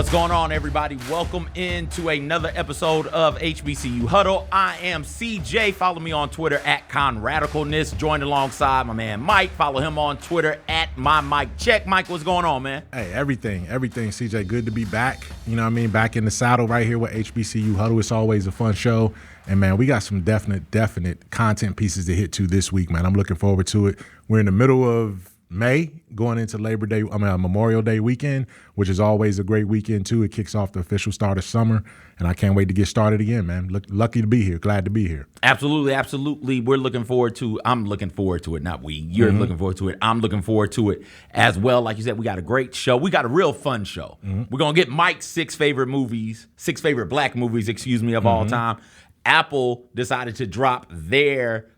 What's going on, everybody? Welcome into another episode of HBCU Huddle. I am CJ. Follow me on Twitter at ConRadicalness. Joined alongside my man Mike. Follow him on Twitter at MyMikeCheck. Mike, what's going on, man? Hey, everything, CJ. Good to be back. You know what I mean? Back in the saddle right here with HBCU Huddle. It's always a fun show. And, man, we got some definite content pieces to hit to this week, man. I'm looking forward to it. We're in the middle of May, going into Memorial Day weekend, which is always a great weekend, too. It kicks off the official start of summer, and I can't wait to get started again, man. Lucky to be here. Glad to be here. Absolutely. I'm looking forward to it, not we. You're looking forward to it. I'm looking forward to it as well. Like you said, we got a great show. We got a real fun show. We're going to get Mike's six favorite black movies, of all time. Apple decided to drop their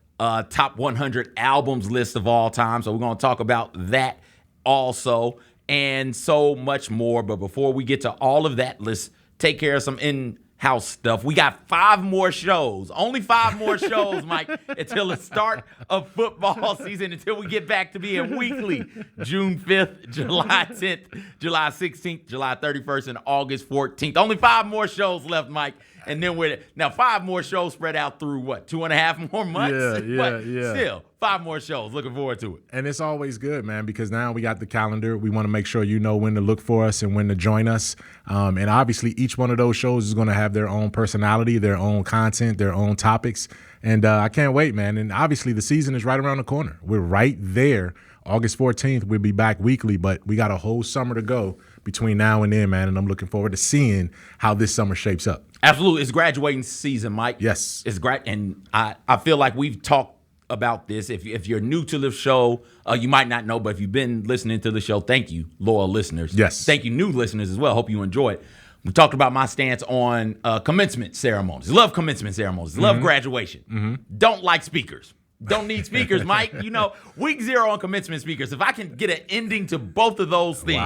top 100 albums list of all time. So we're going to talk about that also and so much more. But before we get to all of that, let's take care of some in-house stuff. We got 5 more shows, only 5 more shows, Mike, until the start of football season, until we get back to being weekly. June 5th, July 10th, July 16th, July 31st, and August 14th. Only 5 more shows left, Mike. And then now 5 more shows spread out through what, 2.5 more months? Yeah. Still, 5 more shows. Looking forward to it. And it's always good, man, because now we got the calendar. We want to make sure you know when to look for us and when to join us. And obviously, each one of those shows is going to have their own personality, their own content, their own topics. And I can't wait, man. And obviously, the season is right around the corner. We're right there. August 14th, we'll be back weekly, but we got a whole summer to go between now and then, man. And I'm looking forward to seeing how this summer shapes up. Absolutely. It's graduating season, Mike. Yes. It's great. And I feel like we've talked about this. If you're new to the show, you might not know, but if you've been listening to the show, thank you, loyal listeners. Yes. Thank you, new listeners as well. Hope you enjoy it. We talked about my stance on commencement ceremonies. Love commencement ceremonies. Love graduation. Don't like speakers. Don't need speakers, Mike. You know, week 0 on commencement speakers. If I can get an ending to both of those things,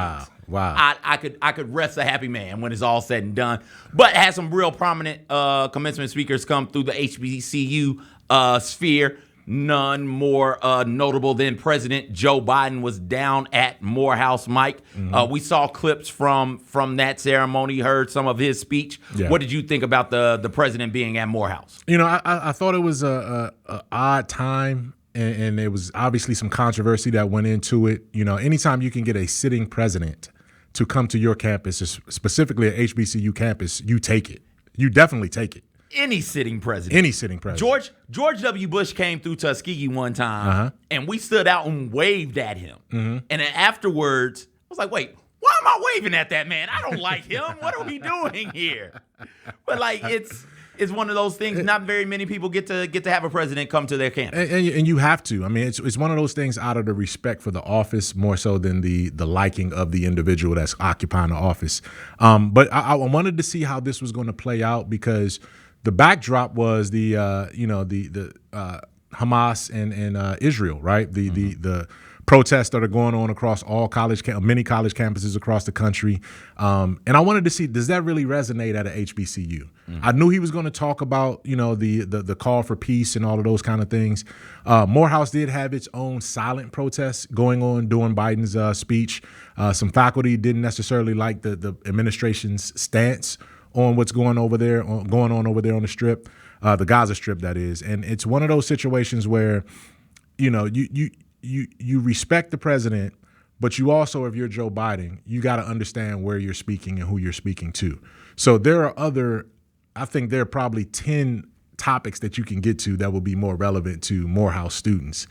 wow. I could rest a happy man when it's all said and done. But it has some real prominent commencement speakers come through the HBCU sphere. None more notable than President Joe Biden was down at Morehouse, Mike. We saw clips from that ceremony, heard some of his speech. Yeah. What did you think about the president being at Morehouse? You know, I thought it was a odd time, and there was obviously some controversy that went into it. You know, anytime you can get a sitting president to come to your campus, specifically at HBCU campus, you take it. You definitely take it. Any sitting president. George W. Bush came through Tuskegee one time, and we stood out and waved at him. And then afterwards, I was like, wait, why am I waving at that man? I don't like him. What are we doing here? But, like, it's one of those things. Not very many people get to have a president come to their campus. And you have to. I mean, it's one of those things out of the respect for the office more so than the liking of the individual that's occupying the office. But I wanted to see how this was going to play out because the backdrop was the Hamas and Israel, right? The protests that are going on across all many college campuses across the country. And I wanted to see, does that really resonate at a HBCU? I knew he was going to talk about, the call for peace and all of those kind of things. Morehouse did have its own silent protests going on during Biden's speech. Some faculty didn't necessarily like the administration's stance on what's going on over there on the Strip, the Gaza Strip, that is. And it's one of those situations where, you respect the president, but you also, if you're Joe Biden, you got to understand where you're speaking and who you're speaking to. So there are I think there are probably 10 topics that you can get to that will be more relevant to Morehouse students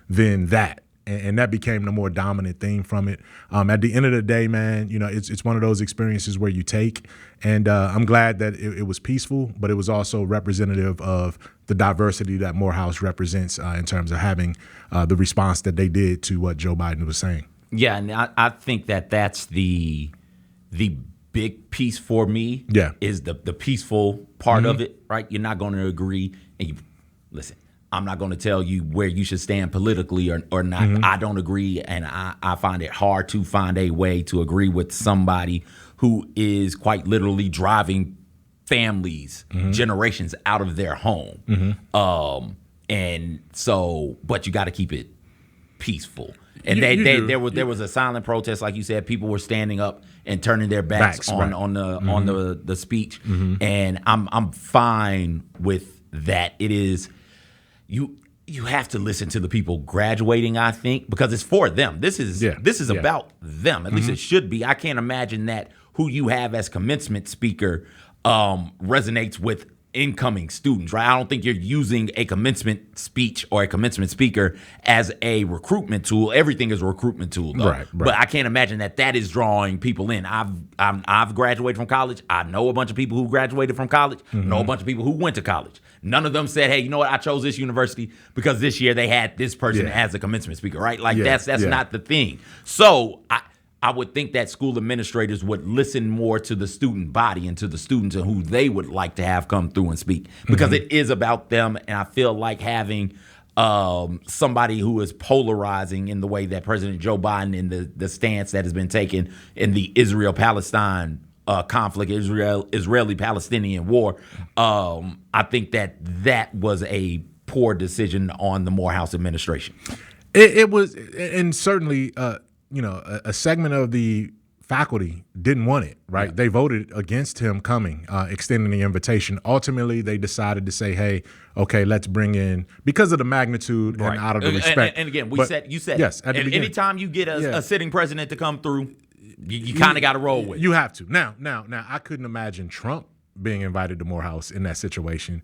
than that. And that became the more dominant theme from it. At the end of the day, man, it's one of those experiences where you take. And I'm glad that it was peaceful, but it was also representative of the diversity that Morehouse represents in terms of having the response that they did to what Joe Biden was saying. Yeah, and I think that's the big piece for me. Yeah, is the peaceful part of it, right? You're not going to agree, and listen. I'm not going to tell you where you should stand politically or not. I don't agree, and I find it hard to find a way to agree with somebody who is quite literally driving families, generations out of their home. And so, but you got to keep it peaceful. And there was a silent protest, like you said. People were standing up and turning their backs on the speech, and I'm fine with that. It is you have to listen to the people graduating, I think, because it's for them. This is about them. At least it should be. I can't imagine that who you have as commencement speaker resonates with incoming students, right? I don't think you're using a commencement speech or a commencement speaker as a recruitment tool. Everything is a recruitment tool, though. Right. But I can't imagine that is drawing people in. I've graduated from college. I know a bunch of people who graduated from college. Know a bunch of people who went to college. None of them said, "Hey, you know what? I chose this university because this year they had this person as a commencement speaker," right? Like that's not the thing. So I would think that school administrators would listen more to the student body and to the students and who they would like to have come through and speak, because it is about them. And I feel like having somebody who is polarizing in the way that President Joe Biden in the stance that has been taken in the Israel-Palestine conflict, Israeli-Palestinian war, I think that was a poor decision on the Morehouse administration. It was, and certainly a segment of the faculty didn't want it, right? Yeah. They voted against him coming, extending the invitation. Ultimately, they decided to say, hey, okay, let's bring in, because of the magnitude and out of the respect. And again, you said yes, at the beginning. Anytime you get a sitting president to come through, you kind of got to roll with it. You have to. Now, I couldn't imagine Trump being invited to Morehouse in that situation.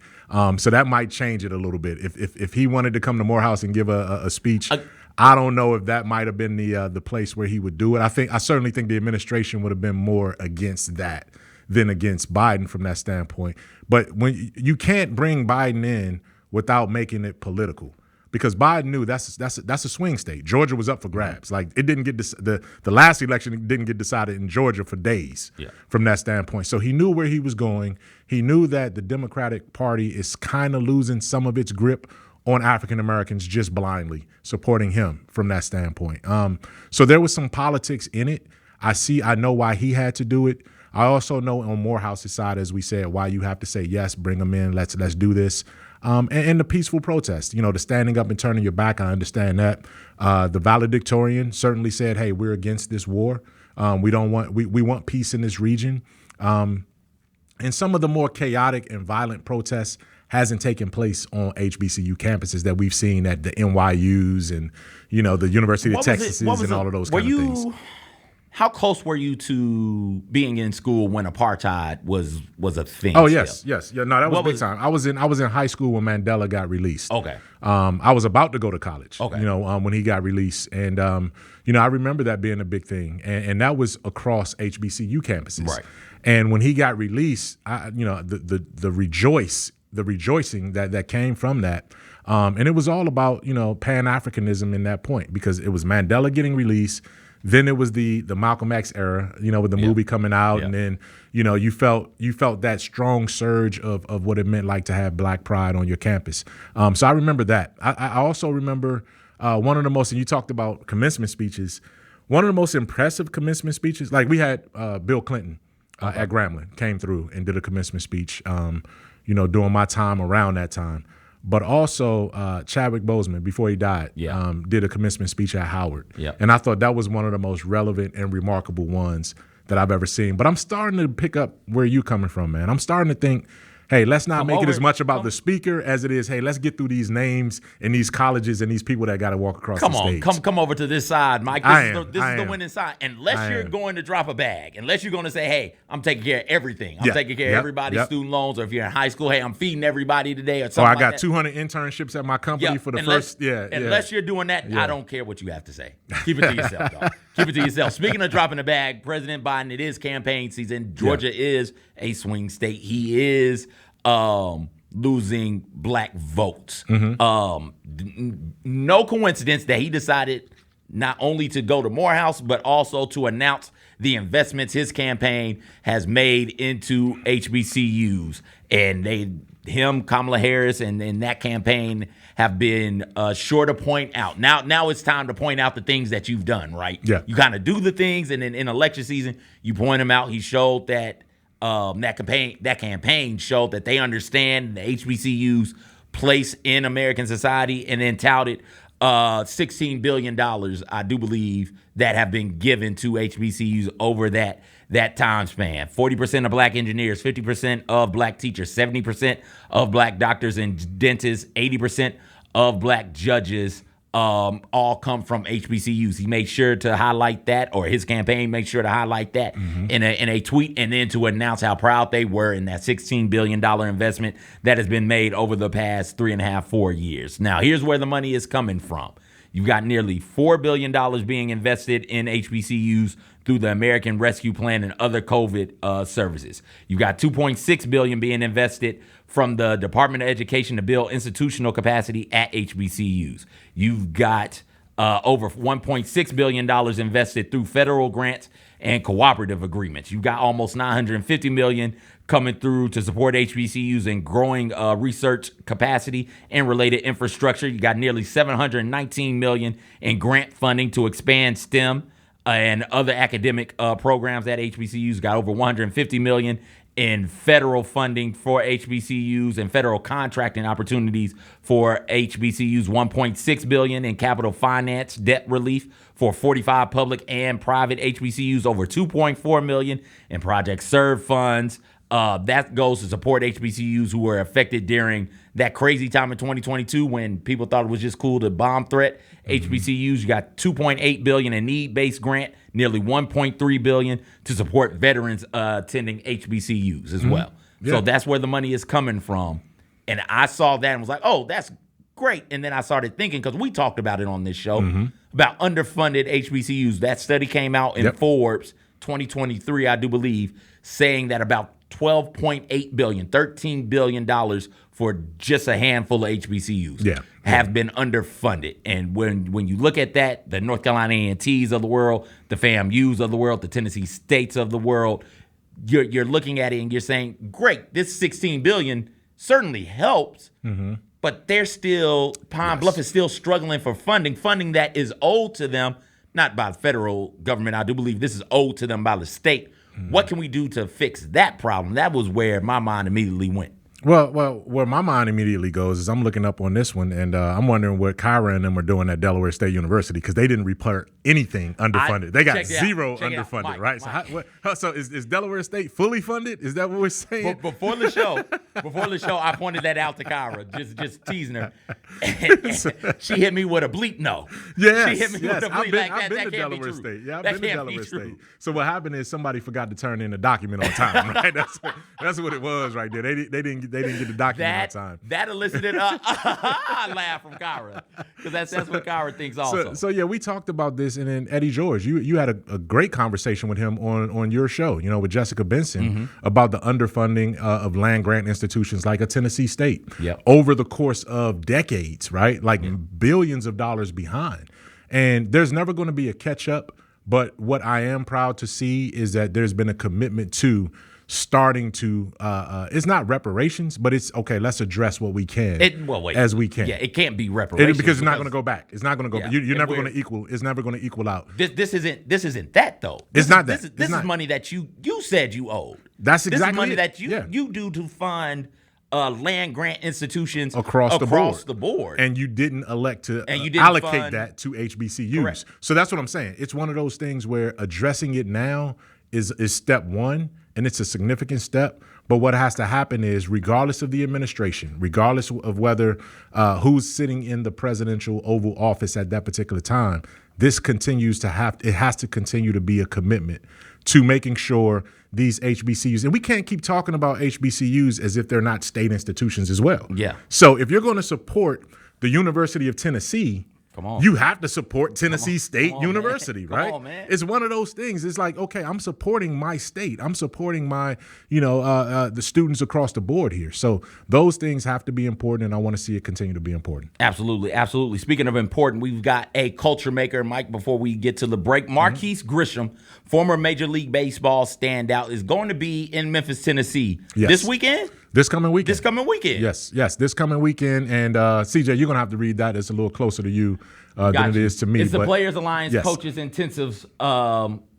So that might change it a little bit. If he wanted to come to Morehouse and give a speech, I don't know if that might have been the place where he would do it. I certainly think the administration would have been more against that than against Biden from that standpoint. But when you can't bring Biden in without making it political, because Biden knew that's a swing state. Georgia was up for grabs. Like, it didn't get the last election didn't get decided in Georgia for days from that standpoint. So he knew where he was going. He knew that the Democratic Party is kind of losing some of its grip on African Americans just blindly supporting him from that standpoint. So there was some politics in it. I know why he had to do it. I also know on Morehouse's side, as we said, why you have to say, yes, bring them in, let's do this. And the peaceful protest, the standing up and turning your back, I understand that. The valedictorian certainly said, hey, we're against this war. We want peace in this region. And some of the more chaotic and violent protests hasn't taken place on HBCU campuses that we've seen at the NYUs and, the University of Texas and all of those kind of things. How close were you to being in school when apartheid was a thing? Oh, yes. Yeah, no, that was big time. I was in high school when Mandela got released. Okay. I was about to go to college. Okay. When he got released, and I remember that being a big thing, and that was across HBCU campuses. Right. And when he got released, the rejoicing that came from that, and it was all about Pan-Africanism in that point, because it was Mandela getting released. Then it was the Malcolm X era, with the movie coming out, and then you felt that strong surge of what it meant like to have Black pride on your campus. So I remember that. I also remember one of the most, and you talked about commencement speeches. One of the most impressive commencement speeches, like we had Bill Clinton at Grambling came through and did a commencement speech, during my time around that time. But also Chadwick Boseman, before he died, did a commencement speech at Howard. Yep. And I thought that was one of the most relevant and remarkable ones that I've ever seen. But I'm starting to pick up where you coming from, man. I'm starting to think, hey, let's not make it as much about the speaker as it is, hey, let's get through these names and these colleges and these people that got to walk across the stage. Come over to this side, Mike. This is the winning side. Unless you're going to drop a bag, unless you're going to say, hey, I'm taking care of everything. I'm taking care of everybody's student loans, or if you're in high school, hey, I'm feeding everybody today, or something. Or I got 200 internships at my company for the first. Unless you're doing that, I don't care what you have to say. Keep it to yourself, dog. Keep it to yourself. Speaking of dropping the bag, President Biden, it is campaign season. Georgia is a swing state. He is losing Black votes. No coincidence that he decided not only to go to Morehouse, but also to announce the investments his campaign has made into HBCUs. And Kamala Harris, and that campaign have been sure to point out. Now it's time to point out the things that you've done, right? Yeah. You kind of do the things, and then in election season, you point them out. He showed that that campaign showed that they understand the HBCU's place in American society, and then touted $16 billion, I do believe, that have been given to HBCUs over that time span. 40% of black engineers, 50% of black teachers, 70% of black doctors and dentists, 80% of black judges, all come from HBCUs. He made sure to highlight that, or his campaign made sure to highlight that in a tweet, and then to announce how proud they were in that $16 billion investment that has been made over the past 3.5, 4 years. Now, here's where the money is coming from. You've got nearly $4 billion being invested in HBCUs through the American Rescue Plan and other COVID services. You've got $2.6 billion being invested from the Department of Education to build institutional capacity at HBCUs. You've got over $1.6 billion invested through federal grants and cooperative agreements. You've got almost $950 million coming through to support HBCUs and growing research capacity and related infrastructure. You got nearly $719 million in grant funding to expand STEM and other academic programs at HBCUs. Got over $150 million in federal funding for HBCUs and federal contracting opportunities for HBCUs. $1.6 billion in capital finance debt relief for 45 public and private HBCUs. Over $2.4 million in Project Serve funds. That goes to support HBCUs who were affected during that crazy time in 2022 when people thought it was just cool to bomb threat HBCUs. You got $2.8 billion in need-based grant, nearly $1.3 billion to support veterans attending HBCUs as well. Yeah. So that's where the money is coming from. And I saw that and was like, oh, that's great. And then I started thinking, because we talked about it on this show, about underfunded HBCUs. That study came out in Forbes 2023, I do believe, saying that about $12.8 billion, $13 billion for just a handful of HBCUs have been underfunded. And when you look at that, the North Carolina A&Ts of the world, the FAMUs of the world, the Tennessee States of the world, you're looking at it and you're saying, great, this $16 billion certainly helps, but they're still, Pine Bluff is still struggling for funding that is owed to them, not by the federal government. I do believe this is owed to them by the state. What can we do to fix that problem? That was where my mind immediately went. Well, where my mind immediately goes is I'm looking up on this one, and I'm wondering what Kyra and them are doing at Delaware State University, because they didn't report anything underfunded. They got zero underfunded, Mike, right? Mike. So is Delaware State fully funded? Is that what we're saying? Before the show, I pointed that out to Kyra, just teasing her. She hit me with a bleep no. Yes, she hit me with a bleep. I've been to Delaware State. Yeah, I've been to Delaware State. So what happened is somebody forgot to turn in a document on time, right? That's what it was right there. They didn't get the document on time. That elicited a laugh from Kyra, because that's what Kyra thinks also. So yeah, we talked about this, and then Eddie George, you had a great conversation with him on your show, with Jessica Benson about the underfunding of land grant institutions like a Tennessee State over the course of decades, right? Like billions of dollars behind. And there's never going to be a catch up, but what I am proud to see is that there's been a commitment to starting to it's not reparations, but it's okay, let's address what we can as we can. Yeah, it can't be reparations because it's not going to go back. It's not going to go back. You're never going to equal. It's never going to equal out. This isn't that though. It's not that. This is money that you said you owed. That's exactly this is money it. that you do to fund land grant institutions across the board. And you didn't elect to allocate that to HBCUs. Correct. So that's what I'm saying. It's one of those things where addressing it now is step one, and it's a significant step. But what has to happen is, regardless of the administration, regardless of whether who's sitting in the presidential Oval Office at that particular time, this has to continue to be a commitment to making sure these HBCUs, and we can't keep talking about HBCUs as if they're not state institutions as well. Yeah. So if you're going to support the University of Tennessee, you have to support Tennessee State University, right? Come on, man. It's one of those things. It's like, okay, I'm supporting my state. I'm supporting my, the students across the board here. So those things have to be important, and I want to see it continue to be important. Absolutely, absolutely. Speaking of important, we've got a culture maker, Mike, before we get to the break. Marquise Grisham, former Major League Baseball standout, is going to be in Memphis, Tennessee this weekend? This coming weekend. Yes, this coming weekend. And CJ, you're going to have to read that. It's a little closer to you than it is to me. It's the Players Alliance Coaches Intensives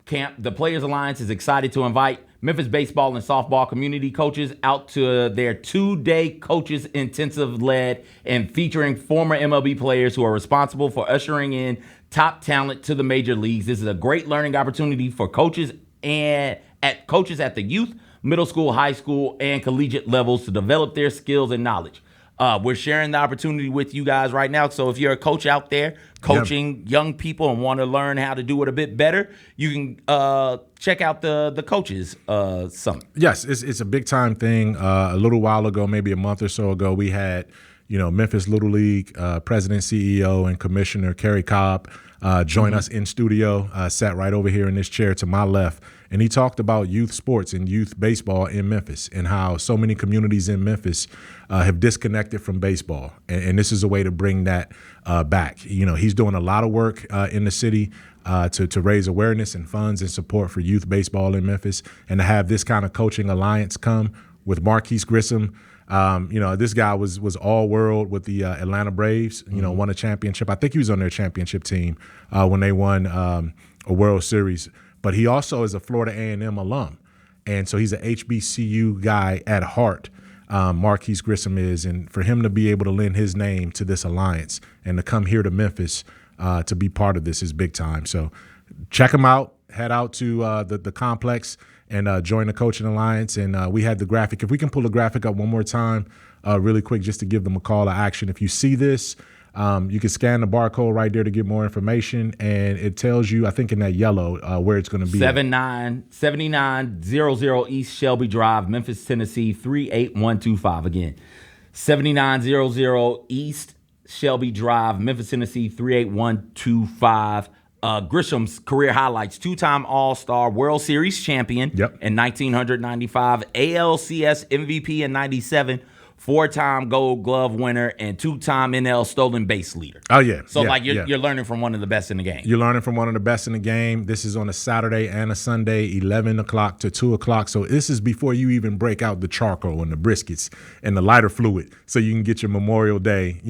camp, the Players Alliance is excited to invite Memphis baseball and softball community coaches out to their 2-day coaches intensive led and featuring former MLB players who are responsible for ushering in top talent to the major leagues. This is a great learning opportunity for coaches at the youth, middle school, high school, and collegiate levels to develop their skills and knowledge. We're sharing the opportunity with you guys right now. So if you're a coach out there coaching young people and want to learn how to do it a bit better, you can check out the coaches summit. Yes, it's a big time thing. A little while ago, maybe a month or so ago, we had Memphis Little League president, CEO, and commissioner Kerry Cobb join us in studio, sat right over here in this chair to my left. And he talked about youth sports and youth baseball in Memphis and how so many communities in Memphis have disconnected from baseball. And this is a way to bring that back. He's doing a lot of work in the city to raise awareness and funds and support for youth baseball in Memphis. And to have this kind of coaching alliance come with Marquise Grissom. This guy was all world with the Atlanta Braves, won a championship. I think he was on their championship team when they won a World Series. But he also is a Florida A&M alum. And so he's an HBCU guy at heart, Marquise Grissom is. And for him to be able to lend his name to this alliance and to come here to Memphis to be part of this is big time. So check him out. Head out to the complex and join the Coaching Alliance. And we had the graphic. If we can pull the graphic up one more time really quick just to give them a call to action. If you see this, you can scan the barcode right there to get more information. And it tells you, I think in that yellow, where it's going to be. 7900 East Shelby Drive, Memphis, Tennessee, 38125. Again, 7900 East Shelby Drive, Memphis, Tennessee, 38125. Grisham's career highlights: 2-time All-Star, World Series champion in 1995, ALCS MVP in 97, 4-time Gold Glove winner, and 2-time NL stolen base leader. Oh, yeah. So, you're learning from one of the best in the game. You're learning from one of the best in the game. This is on a Saturday and a Sunday, 11 o'clock to 2 o'clock. So this is before you even break out the charcoal and the briskets and the lighter fluid so you can get your Memorial Day,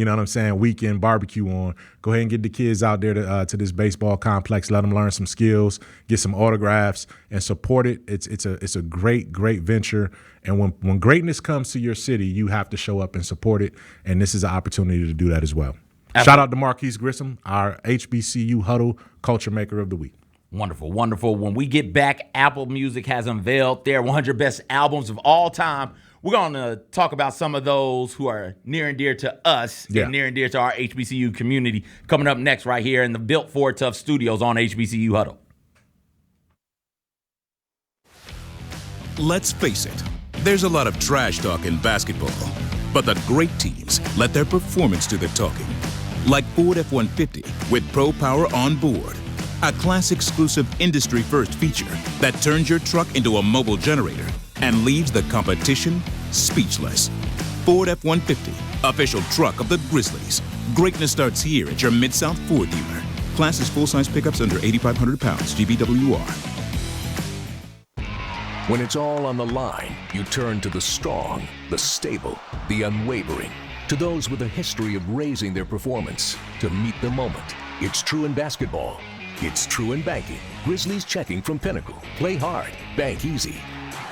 weekend barbecue on. Go ahead and get the kids out there to this baseball complex. Let them learn some skills, get some autographs, and support it. It's a great, great venture. And when greatness comes to your city, you have to show up and support it. And this is an opportunity to do that as well. Absolutely. Shout out to Marquise Grissom, our HBCU Huddle Culture Maker of the Week. Wonderful, wonderful. When we get back, Apple Music has unveiled their 100 best albums of all time. We're going to talk about some of those who are near and dear to us and near and dear to our HBCU community coming up next right here in the Built for Tough studios on HBCU Huddle. Let's face it, there's a lot of trash talk in basketball, but the great teams let their performance do the talking. Like Ford F-150 with Pro Power on board, a class-exclusive industry-first feature that turns your truck into a mobile generator and leaves the competition speechless. Ford F-150, official truck of the Grizzlies. Greatness starts here at your Mid-South Ford dealer. Class is full-size pickups under 8,500 pounds, GBWR. When it's all on the line, you turn to the strong, the stable, the unwavering. To those with a history of raising their performance to meet the moment. It's true in basketball. It's true in banking. Grizzlies Checking from Pinnacle. Play hard. Bank easy.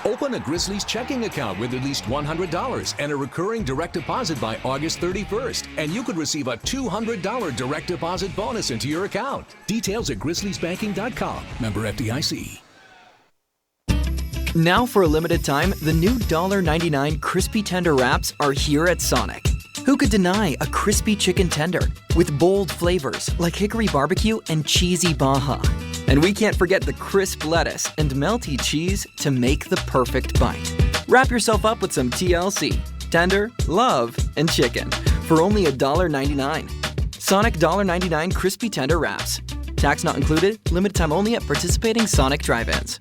Open a Grizzlies checking account with at least $100 and a recurring direct deposit by August 31st. And you could receive a $200 direct deposit bonus into your account. Details at grizzliesbanking.com. Member FDIC. Now for a limited time, the new $1.99 crispy tender wraps are here at Sonic. Who could deny a crispy chicken tender with bold flavors like hickory barbecue and cheesy Baja? And we can't forget the crisp lettuce and melty cheese to make the perfect bite. Wrap yourself up with some TLC, tender, love, and chicken for only $1.99. Sonic $1.99 crispy tender wraps. Tax not included, limited time only at participating Sonic drive-ins.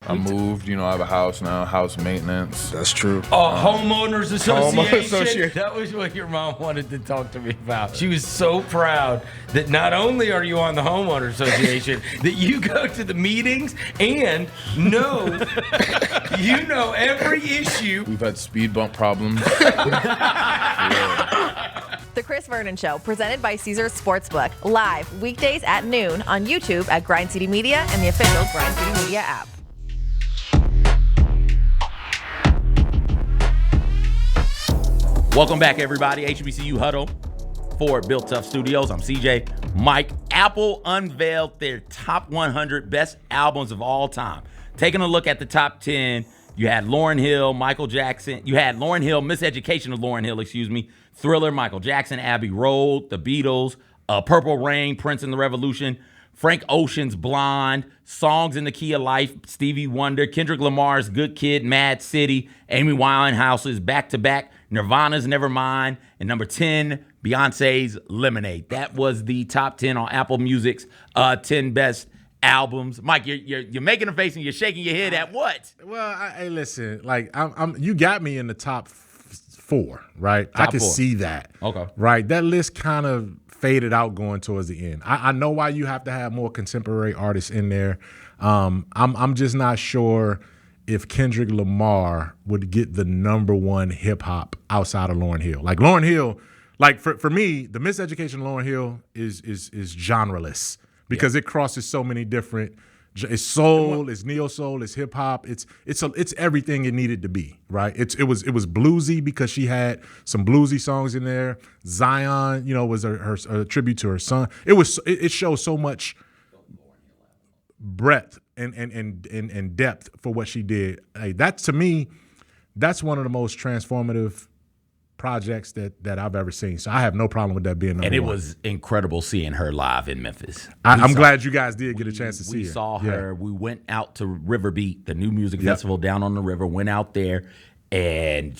I moved, I have a house now, house maintenance. That's true. Oh, Homeowners Association. Homeowners Association. That was what your mom wanted to talk to me about. She was so proud that not only are you on the Homeowners Association, that you go to the meetings and know every issue. We've had speed bump problems. The Chris Vernon Show, presented by Caesars Sportsbook, live weekdays at noon on YouTube at Grind City Media and the official Grind City Media app. Welcome back, everybody. HBCU Huddle for Built Tough Studios. I'm CJ. Mike, Apple unveiled their top 100 best albums of all time. Taking a look at the top 10, you had Lauryn Hill, Michael Jackson. You had Lauryn Hill, Miseducation of Lauryn Hill, Thriller, Michael Jackson, Abbey Road, The Beatles, Purple Rain, Prince and the Revolution, Frank Ocean's Blonde, Songs in the Key of Life, Stevie Wonder, Kendrick Lamar's Good Kid, Mad City, Amy Winehouse's Back to Back, Nirvana's Nevermind, and number 10, Beyonce's Lemonade. That was the top 10 on Apple Music's 10 best albums. Mike, you're making a face and you're shaking your head at what? Well, hey, listen, like you got me in the top 4, right? I can see that. Okay. Right, that list kind of faded out going towards the end. I know why you have to have more contemporary artists in there. I'm just not sure if Kendrick Lamar would get the number one hip hop outside of Lauryn Hill. Like Lauryn Hill, like for me, the Miseducation of Lauryn Hill is genreless because it crosses so many different. It's soul, it's neo soul, it's hip hop, it's everything it needed to be, right? It was bluesy because she had some bluesy songs in there. Zion, was her tribute to her son. It shows so much breadth and depth for what she did. Hey, that to me, that's one of the most transformative projects that I've ever seen. So I have no problem with that being number one. And it was incredible seeing her live in Memphis. I'm glad you guys did get a chance to see her. We saw her. Yeah. We went out to River Beat, the new music festival down on the river, went out there, and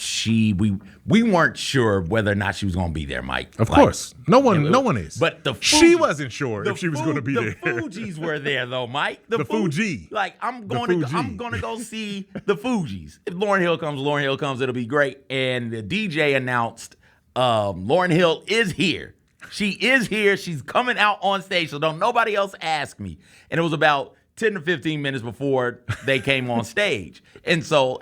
we weren't sure whether or not she was going to be there, Mike. Of course. No one is. But she wasn't sure if she was going to be there. The Fugees were there though, Mike. The Fugees. Like I'm going to go see the Fugees. If Lauryn Hill comes, it'll be great. And the DJ announced Lauryn Hill is here. She is here. She's coming out on stage, so don't nobody else ask me. And it was about 10 to 15 minutes before they came on stage. And so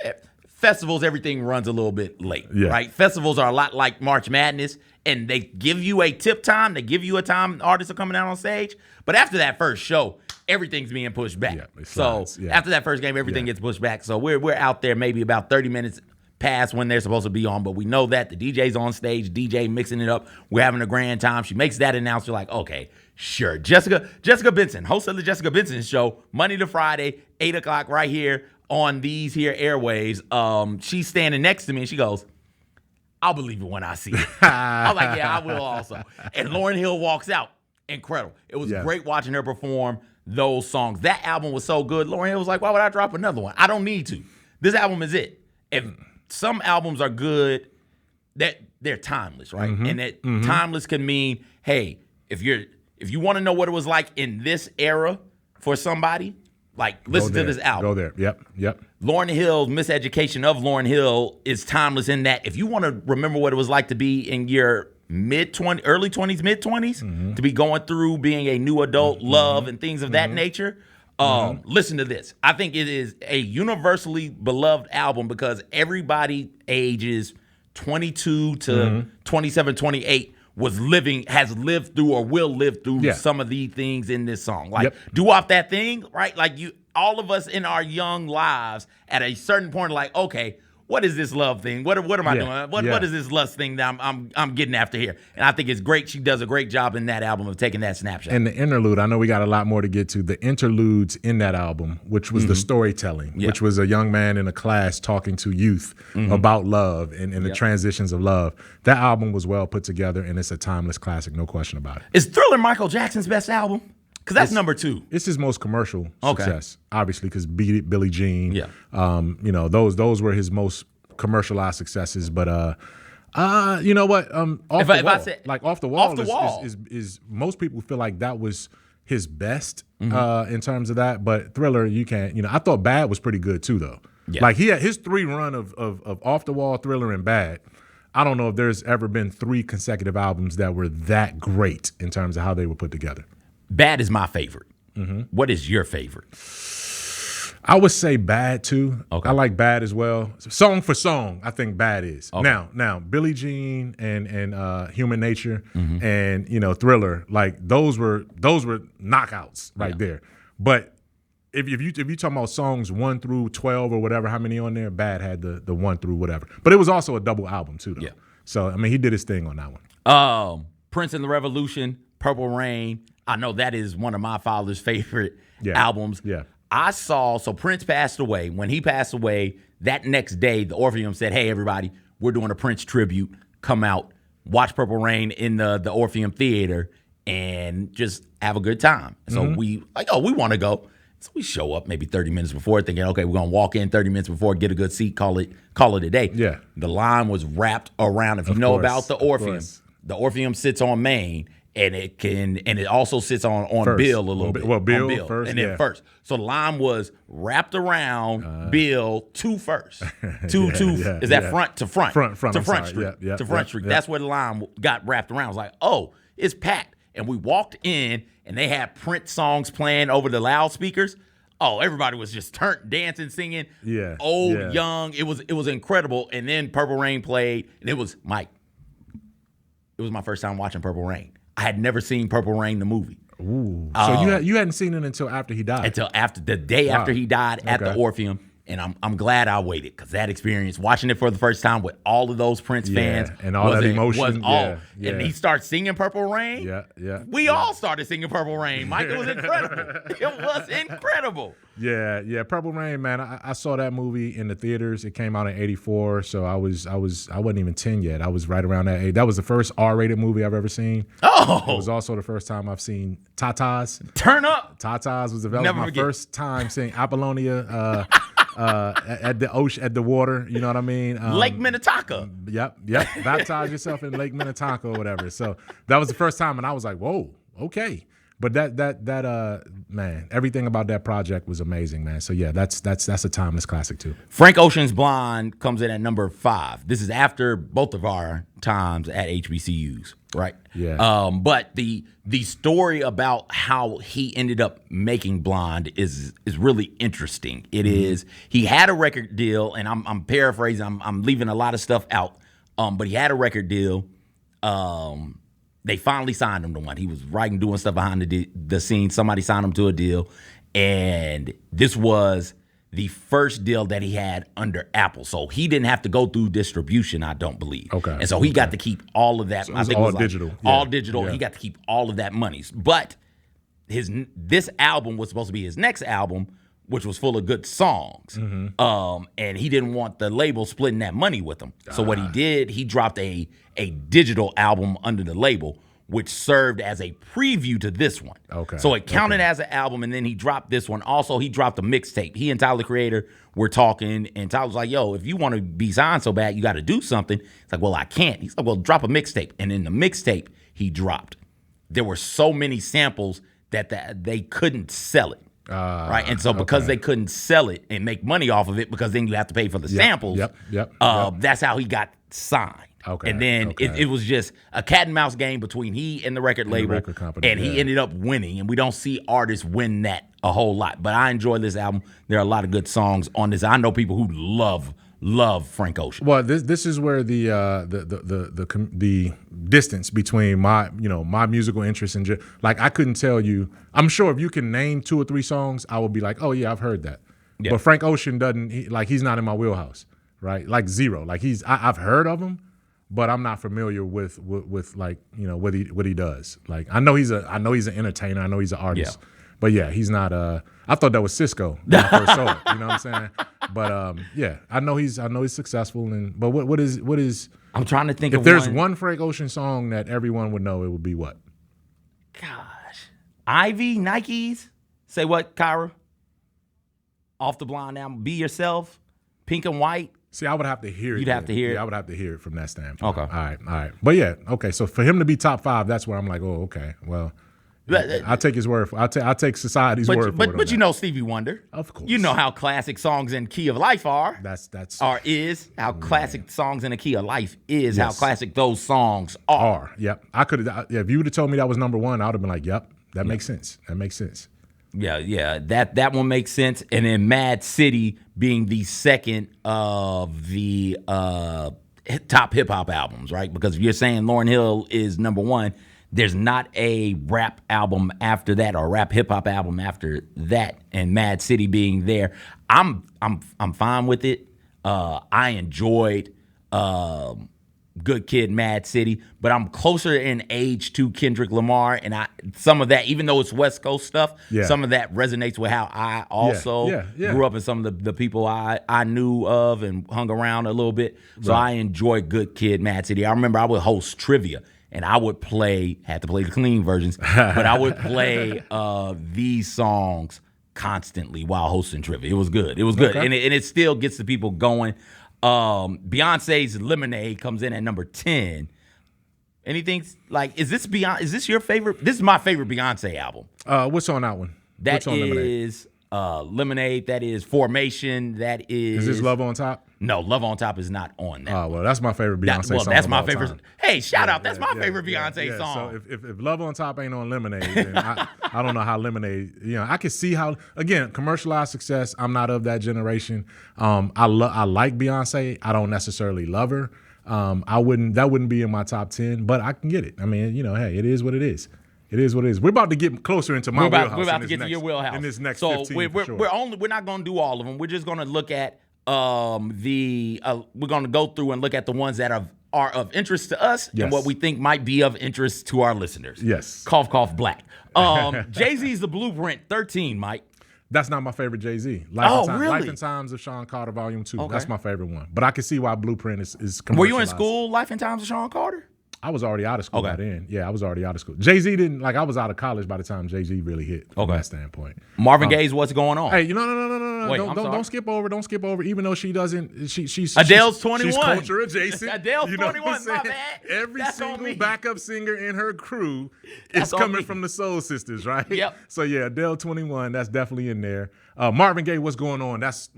festivals, everything runs a little bit late, right? Festivals are a lot like March Madness, and they give you a tip time. They give you a time artists are coming out on stage. But after that first show, everything's being pushed back. After that first game, everything gets pushed back. So we're out there maybe about 30 minutes past when they're supposed to be on, but we know that the DJ's on stage, DJ mixing it up. We're having a grand time. She makes that announcement. Like, okay, sure. Jessica Benson, host of the Jessica Benson Show, Monday to Friday, 8 o'clock right here on these here airways. She's standing next to me and she goes, I'll believe it when I see it. I was like, yeah, I will also. And Lauryn Hill walks out. Incredible. It was great watching her perform those songs. That album was so good. Lauryn Hill was like, why would I drop another one? I don't need to. This album is it. If some albums are good, that they're timeless, right? Mm-hmm. And that timeless can mean, hey, if you want to know what it was like in this era for somebody, like listen to this album. Go there. Yep. Lauryn Hill's Miseducation of Lauryn Hill is timeless in that if you want to remember what it was like to be in your early 20s, mid-20s, to be going through being a new adult, love and things of that nature, listen to this. I think it is a universally beloved album because everybody ages 22 to 27, 28 has lived through or will live through some of the things in this song. Like do off that thing, right? Like all of us in our young lives at a certain point are like, okay, what is this love thing? What am I doing? What is this lust thing that I'm getting after here? And I think it's great. She does a great job in that album of taking that snapshot. And the interlude, I know we got a lot more to get to. The interludes in that album, which was the storytelling, which was a young man in a class talking to youth about love and the transitions of love. That album was well put together, and it's a timeless classic, no question about it. Is Thriller Michael Jackson's best album? Because that's number 2. It's his most commercial success, obviously, because Beat It, Billie Jean. Those were his most commercialized successes. But you know what? Off the Wall is most people feel like that was his best in terms of that. But Thriller, you can't. I thought Bad was pretty good too, though. Yeah. Like he had his 3 run of Off the Wall, Thriller, and Bad. I don't know if there's ever been 3 consecutive albums that were that great in terms of how they were put together. Bad is my favorite. What is your favorite? I would say Bad too. Okay. I like Bad as well. Song for song, I think Bad is. Okay. Now, Billie Jean and Human Nature and Thriller, like those were knockouts right there. But if you talking about songs 1 through 12 or whatever, how many on there? Bad had the 1 through whatever. But it was also a double album too, though. Yeah. So I mean, he did his thing on that one. Prince and the Revolution, Purple Rain. I know that is one of my father's favorite albums. Yeah. So Prince passed away. When he passed away, that next day, the Orpheum said, hey, everybody, we're doing a Prince tribute. Come out, watch Purple Rain in the Orpheum Theater, and just have a good time. So we want to go. So we show up maybe 30 minutes before thinking, okay, we're going to walk in 30 minutes before, get a good seat, call it a day. Yeah. The line was wrapped around. If you know about the Orpheum, the Orpheum sits on Main. And it also sits on Bill a little bit. Well, Bill first, and then first. So the line was wrapped around Bill to first. Is that front to front? Front to Front sorry. Street. Yeah, to Front Street. That's where the line got wrapped around. I was like, oh, it's packed. And we walked in, and they had Prince songs playing over the loudspeakers. Oh, everybody was just dancing, singing. Yeah. Old, young. It was incredible. And then Purple Rain played, and it was Mike. It was my first time watching Purple Rain. I had never seen Purple Rain, the movie. Ooh. So you hadn't seen it until after he died? Until after the day after he died at the Orpheum. And I'm glad I waited, because that experience, watching it for the first time with all of those Prince fans. And all that emotion. And he starts singing Purple Rain. Yeah. We all started singing Purple Rain. Mike, it was incredible. It was incredible. Yeah. Purple Rain, man. I saw that movie in the theaters. It came out in '84, so I wasn't even 10 yet. I was right around that age. That was the first R-rated movie I've ever seen. Oh. It was also the first time I've seen Tatas. Turn Up. Tatas was developed first time seeing Apollonia at the ocean, at the water, you know what I mean? Lake Minnetonka. Yep. Baptize yourself in Lake Minnetonka or whatever. So that was the first time, and I was like, whoa, okay. But that man, everything about that project was amazing, man. So yeah, that's a timeless classic too. Frank Ocean's Blonde comes in at number 5. This is after both of our times at HBCUs, right? Yeah. But the story about how he ended up making Blonde is really interesting. It is, he had a record deal, and I'm paraphrasing, I'm leaving a lot of stuff out. But he had a record deal. They finally signed him to one. He was writing, doing stuff behind the scenes. Somebody signed him to a deal, and this was the first deal that he had under Apple. So he didn't have to go through distribution, I don't believe. Okay. And so he got to keep all of that. So I think all digital. All digital. Yeah. He got to keep all of that money. But this album was supposed to be his next album, which was full of good songs. And he didn't want the label splitting that money with him. So what he did, he dropped a digital album under the label, which served as a preview to this one. Okay. So it counted as an album, and then he dropped this one. Also, he dropped a mixtape. He and Tyler, the Creator, were talking, and Tyler was like, yo, if you want to be signed so bad, you got to do something. It's like, well, I can't. He's like, well, drop a mixtape. And in the mixtape he dropped, there were so many samples that they couldn't sell it. Right. And so because they couldn't sell it and make money off of it, because then you have to pay for the samples. Yep. That's how he got signed. Okay. And then it was just a cat and mouse game between he and the record label. The record company, and he ended up winning. And we don't see artists win that a whole lot. But I enjoy this album. There are a lot of good songs on this. I know people who love Frank Ocean. Well, this is where the distance between my musical interest and like, I couldn't tell you. I'm sure if you can name 2 or 3 songs, I would be like, oh yeah, I've heard that. Yeah. But Frank Ocean doesn't. He's not in my wheelhouse, right? Like zero. Like I've heard of him, but I'm not familiar with like, what he does. Like I know he's an entertainer. I know he's an artist. Yeah. But yeah, he's not. I thought that was Cisco when I first saw it. You know what I'm saying? But yeah, I know he's successful. But what is? I'm trying to think. If there's one Frank Ocean song that everyone would know, it would be what? Gosh, Ivy, Nikes. Say what, Kyra? Off the Blonde album. Be Yourself. Pink and White. See, I would have to hear it. You'd have to hear it. Yeah, I would have to hear it from that standpoint. Okay. All right. But yeah, okay. So for him to be top 5, that's where I'm like, oh, okay. Well, I'll take his word for it. I'll take society's word for it. But you know Stevie Wonder. Of course. You know how classic songs in Key of Life are. Classic songs in the Key of Life is. Yes. How classic those songs are. Yep. I could have. If you would have told me that was number 1, I would have been like, yep, that makes sense. That makes sense. Yeah. That one makes sense. And then Mad City being the second of the top hip hop albums, right? Because if you're saying Lauryn Hill is number one, there's not a rap album after that or rap hip hop album after that. And Mad City being there, I'm fine with it. I enjoyed Good Kid, Mad City, but I'm closer in age to Kendrick Lamar, and some of that, even though it's West Coast stuff, some of that resonates with how I also grew up and some of the people I knew of and hung around a little bit. So I enjoy Good Kid, Mad City. I remember I would host trivia, and I would had to play the clean versions, but I would play these songs constantly while hosting trivia. It was good. Okay. And it still gets the people going. Beyonce's Lemonade comes in at number 10. Anything like, is this your favorite? This is my favorite Beyonce album. What's on that one? That is Lemonade. That is Formation. That is. Is this Love on Top? No, Love on Top is not on that. Oh, well, that's my favorite Beyonce song. That's my favorite. Time. Hey, shout out. That's my favorite Beyonce song. So if Love on Top ain't on Lemonade, then I don't know how Lemonade, I can see how, again, commercialized success, I'm not of that generation. I like Beyonce. I don't necessarily love her. That wouldn't be in my top 10, but I can get it. I mean, hey, it is what it is. It is what it is. We're about to get closer into my wheelhouse. We're about to get to your wheelhouse in this next so 15. We're not going to do all of them. We're just going to look at we're going to go through and look at the ones that are of interest to us and what we think might be of interest to our listeners. Yes. Cough, cough, black. Jay-Z's The Blueprint, 13, Mike. That's not my favorite Jay-Z. Really? Life and Times of Sean Carter, Volume 2. Okay. That's my favorite one. But I can see why Blueprint is commercialized. Were you in school, Life and Times of Sean Carter? I was already out of school by then. Yeah, I was already out of school. Jay-Z didn't, I was out of college by the time Jay-Z really hit from that standpoint. Marvin Gaye's What's Going On? Hey, no. Wait, don't skip over. Don't skip over. Even though she doesn't, she's Adele's 21. She's culture adjacent. Adele's 21, my bad. Every single backup singer in her crew is coming from the Soul Sisters, right? Yep. So yeah, Adele 21, that's definitely in there. Marvin Gaye, What's Going On? That's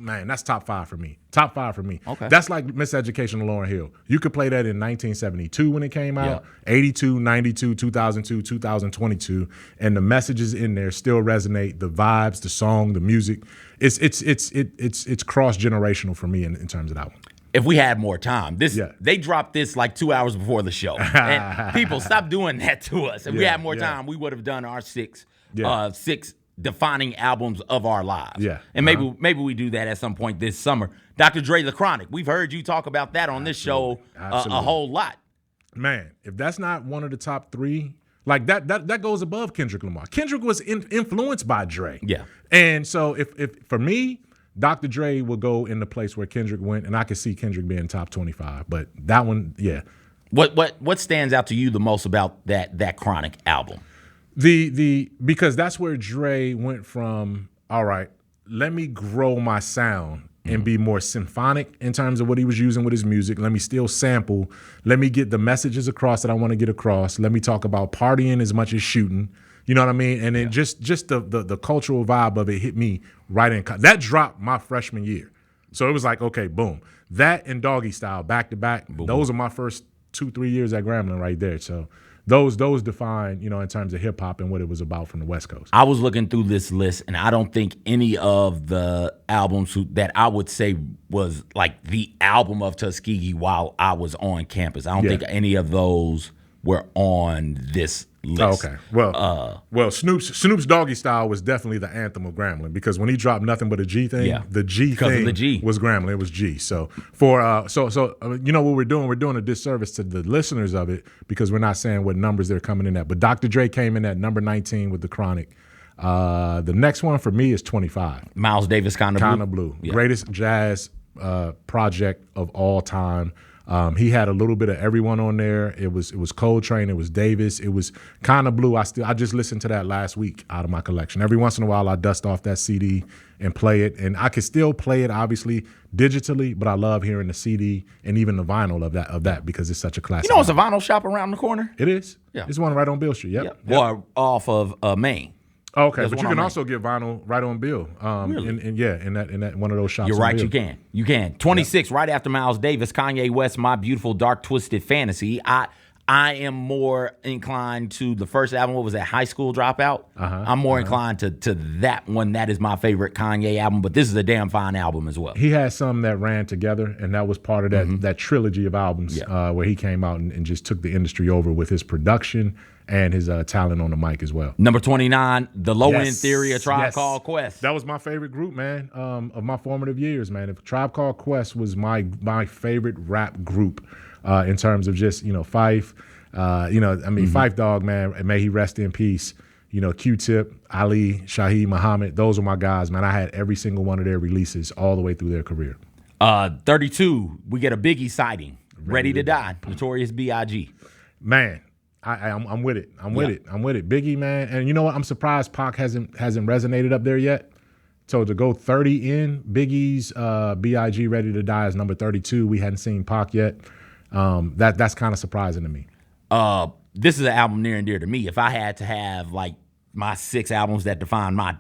top 5 for me. Top 5 for me. Okay. That's like Miseducation of Lauryn Hill. You could play that in 1972 when it came out, 82, 92, 2002, 2022, and the messages in there still resonate. The vibes, the song, the music. It's cross generational for me in terms of that one. If we had more time, they dropped this like 2 hours before the show. And people, stop doing that to us. If we had more time, we would have done our six defining albums of our lives. Yeah. And maybe we do that at some point this summer. Dr. Dre, The Chronic. We've heard you talk about that on this show a whole lot. Man, if that's not one of the top 3, like that goes above Kendrick Lamar. Kendrick was influenced by Dre. Yeah. And so if for me, Dr. Dre will go in the place where Kendrick went, and I could see Kendrick being top 25. But that one, yeah. What stands out to you the most about that Chronic album? Because that's where Dre went from, all right, let me grow my sound and be more symphonic in terms of what he was using with his music. Let me still sample. Let me get the messages across that I want to get across. Let me talk about partying as much as shooting. You know what I mean? And then just the cultural vibe of it hit me right in. That dropped my freshman year. So it was like, okay, boom. That and Doggy Style back to back. Boom. Those are my first 2-3 years at Grambling right there. So those define, in terms of hip hop and what it was about from the West Coast. I was looking through this list, and I don't think any of the albums that I would say was like the album of Tuskegee while I was on campus. I don't think any of those were on this list. Oh, okay. Well, Snoop's Doggy Style was definitely the anthem of Grambling because when he dropped Nothing But a G thing, the G thing was Grambling. It was G. So you know what we're doing? We're doing a disservice to the listeners of it because we're not saying what numbers they're coming in at. But Dr. Dre came in at number 19 with The Chronic. The next one for me is 25. Miles Davis, Kinda Blue. Yeah. Greatest jazz project of all time. He had a little bit of everyone on there. It was Coltrane, it was Davis, it was Kinda Blue. I just listened to that last week out of my collection. Every once in a while I dust off that CD and play it, and I can still play it obviously digitally, but I love hearing the CD and even the vinyl of that because it's such a classic. It's a vinyl shop around the corner? It is. Yeah. It's one right on Beale Street. Yep. Or off of Main. Oh, okay, but you can also get vinyl right on Bill. Really? In that one of those shops. You're right, you can. 26, right after Miles Davis, Kanye West, My Beautiful Dark Twisted Fantasy. I am more inclined to the first album. What was that? High School Dropout. I'm more inclined to that one. That is my favorite Kanye album. But this is a damn fine album as well. He had some that ran together, and that was part of that trilogy of albums where he came out and just took the industry over with his production and his talent on the mic as well. Number 29, The Low End Theory, A Tribe Called Quest. That was my favorite group, man, of my formative years, man. If Tribe Called Quest was my favorite rap group in terms of just, Phife, Phife Dog, man, may he rest in peace. Q-Tip, Ali, Shaheed Muhammad, those were my guys, man. I had every single one of their releases all the way through their career. 32, we get a Biggie sighting, Ready to Die, Notorious B.I.G. Man, I'm with it. I'm with it. Biggie, man. And you know what? I'm surprised Pac hasn't resonated up there yet. So to go 30 in, Biggie's B.I.G. Ready to Die is number 32. We hadn't seen Pac yet. That's kind of surprising to me. This is an album near and dear to me. If I had to have like my 6 albums that define my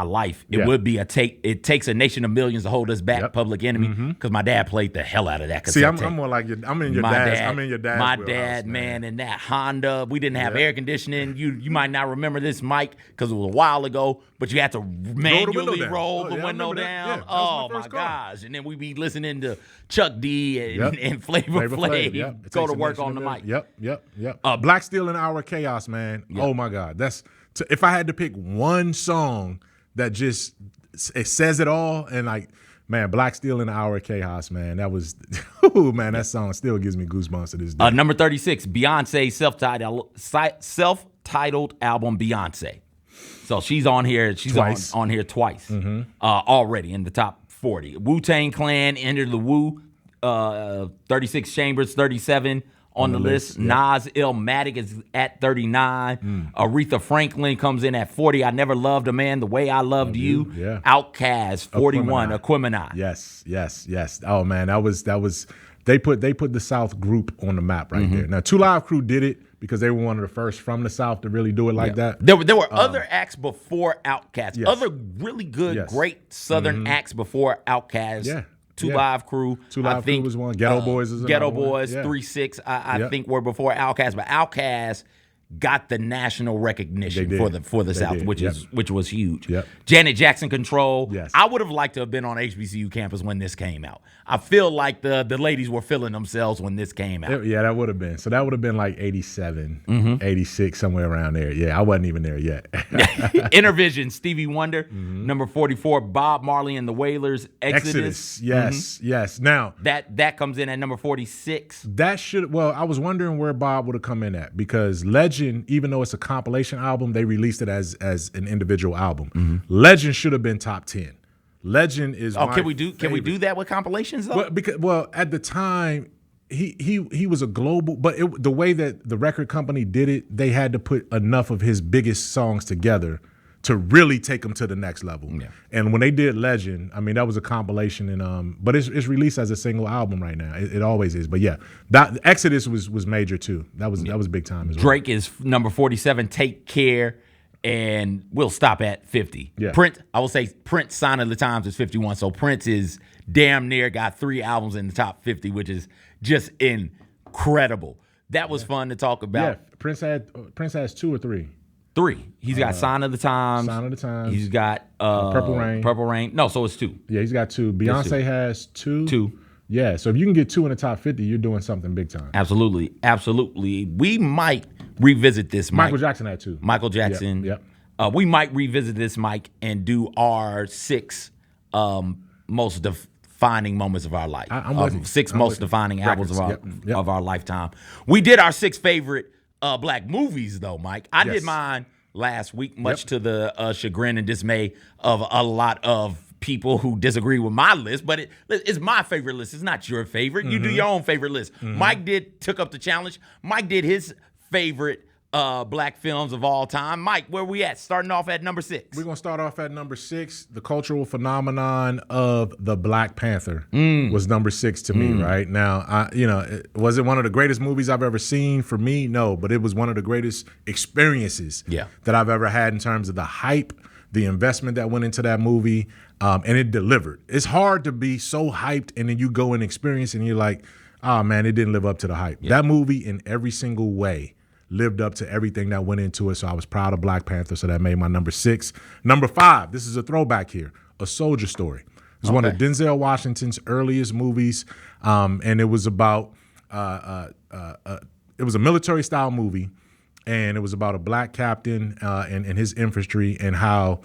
life, it would be It Takes a Nation of Millions to Hold Us Back, Public Enemy, because my dad played the hell out of that. See, I'm more like I'm in your dad's My wheelhouse, dad, man, and that Honda. We didn't have air conditioning. You might not remember this, Mike, because it was a while ago, but you had to manually roll the window down. Oh my gosh! And then we be listening to Chuck D and Flavor Flav go to work on the mic. Yep. Black Steel in Our Chaos, man. Oh my God, if I had to pick one song that just it says it all, and like, man, Black Steel in Our Chaos, man, that was, that song still gives me goosebumps to this day. Number 36, Beyonce's self-titled album, Beyonce. So she's on here. She's on here twice already in the top 40. Wu-Tang Clan, Enter the Wu, 36 Chambers, 37. On the list. Nas Illmatic is at 39. Aretha Franklin comes in at 40. I Never Loved a Man the Way I Loved You. Outkast, 41. Aquemini. Yes. Oh man, that was they put the South group on the map right there. Now, Two Live Crew did it because they were one of the first from the South to really do it like that. There were other acts before Outkast. Other really good, great Southern acts before Outkast. Two Live Crew. Two Live Crew was one. Ghetto Boys is another Ghetto one. Boys, 3-6, I think were before Outkast. But Outkast got the national recognition for the South, which was huge. Janet Jackson, Control. I would have liked to have been on HBCU campus when this came out. I feel like the ladies were feeling themselves when this came out. That would have been. So that would have been like 87, 86, somewhere around there. Yeah, I wasn't even there yet. Intervision, Stevie Wonder. Number 44, Bob Marley and the Wailers, Exodus. Yes. Now that comes in at number 46. I was wondering where Bob would have come in at, because Legend, even though it's a compilation album, they released it as an individual album. Legend should have been top 10. Legend is. Can we do that with compilations though? Well, at the time, he was a global, but the way that the record company did it, they had to put enough of his biggest songs together to really take him to the next level. And when they did Legend, I mean, that was a compilation, and but it's released as a single album right now. It always is. But yeah, that Exodus was major too. That was big time as well. Drake is number 47. Take Care. And we'll stop at 50. Prince, I will say Prince Sign of the Times is 51. So Prince is damn near got 3 albums in the top 50, which is just incredible. That was fun to talk about. Prince has 2 or 3. 3. He's got Sign of the Times. He's got Purple Rain. No, so it's 2. Yeah, he's got 2. Beyonce has 2. 2. Yeah, so if you can get 2 in the top 50, you're doing something big time. Absolutely. We might revisit this, Mike. Michael Jackson had 2. Michael Jackson. Yep. We might revisit this, Mike, and do our 6 most defining moments of our life. I'm with you. 6 most defining albums of our lifetime. We did our 6 favorite black movies, though, Mike. I did mine last week, much to the chagrin and dismay of a lot of people who disagree with my list, but it's my favorite list. It's not your favorite. You do your own favorite list. Mike took up the challenge. Mike did his favorite black films of all time. Mike, where we at? Starting off at number 6. We're going to start off at number 6. The cultural phenomenon of the Black Panther was number 6 to me, right? Now, was it one of the greatest movies I've ever seen? For me, no, but it was one of the greatest experiences that I've ever had in terms of the hype, the investment that went into that movie, and it delivered. It's hard to be so hyped and then you go and experience and you're like, Oh man, it didn't live up to the hype. That movie in every single way lived up to everything that went into it. So I was proud of Black Panther. So that made my number 6. Number 5, this is a throwback here, A Soldier Story. It's one of Denzel Washington's earliest movies, and it was about it was a military style movie, and it was about a black captain and his infantry, and how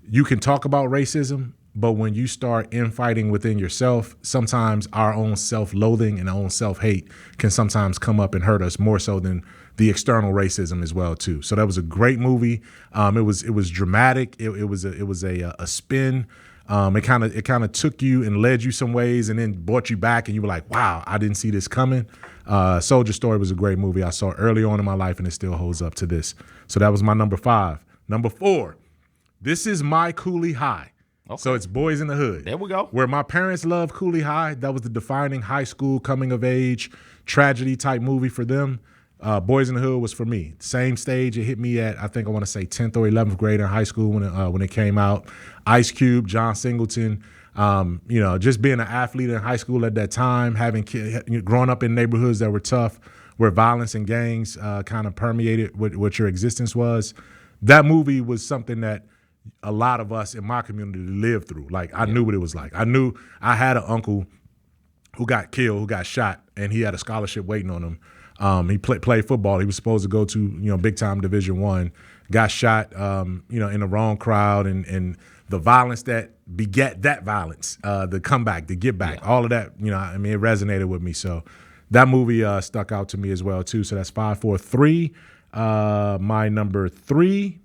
you can talk about racism, but when you start infighting within yourself, sometimes our own self-loathing and our own self-hate can sometimes come up and hurt us more so than the external racism as well too. So that was a great movie. It was dramatic. It was a spin. It kind of took you and led you some ways, and then brought you back, and you were like, wow, I didn't see this coming. Soldier Story was a great movie I saw early on in my life, and it still holds up to this. So that was my number 5. Number 4, this is my Cooley High. Okay. So it's Boys in the Hood. There we go. Where my parents loved Cooley High. That was the defining high school coming of age tragedy type movie for them. Boys in the Hood was for me. Same stage it hit me at, I think I want to say 10th or 11th grade in high school when it came out. Ice Cube, John Singleton, just being an athlete in high school at that time, growing up in neighborhoods that were tough, where violence and gangs kind of permeated what your existence was. That movie was something that a lot of us in my community lived through. Like, I knew what it was like. I knew I had an uncle who got killed, who got shot, and he had a scholarship waiting on him. He played football. He was supposed to go to big time Division I. Got shot, in the wrong crowd, and the violence that begat that violence, the comeback, the get back, all of that. It resonated with me. So that movie stuck out to me as well too. So that's 5, 4, 3. My number 3,